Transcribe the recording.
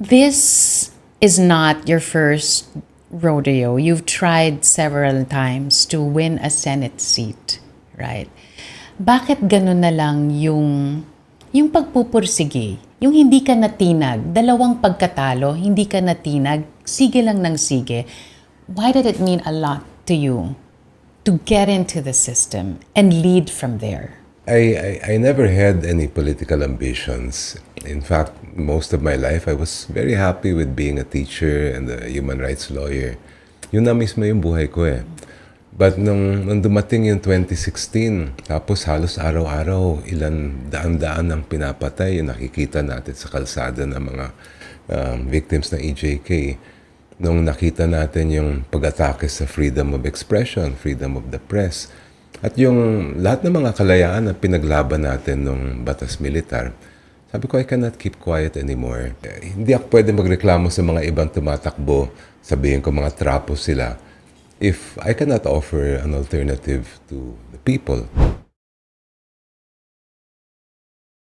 This is not your first rodeo. You've tried several times to win a Senate seat, right? Bakit ganun na lang yung pagpupursige, yung hindi ka natinag, dalawang pagkatalo, hindi ka natinag, sige lang ng sige. Why did it mean a lot to you to get into the system and lead from there? I never had any political ambitions. In fact, most of my life, I was very happy with being a teacher and a human rights lawyer. Yun na mismo yung buhay ko eh. But nung dumating yung 2016, tapos halos araw-araw, ilan daan-daan ang pinapatay, yung nakikita natin sa kalsada ng mga victims ng EJK. Nung nakita natin yung pag-atake sa freedom of expression, freedom of the press, at yung lahat ng mga kalayaan na pinaglaban natin nung batas militar, sabi ko, I cannot keep quiet anymore. Hindi ako pwede magreklamo sa mga ibang tumatakbo, sabihin ko mga trapos sila, if I cannot offer an alternative to the people.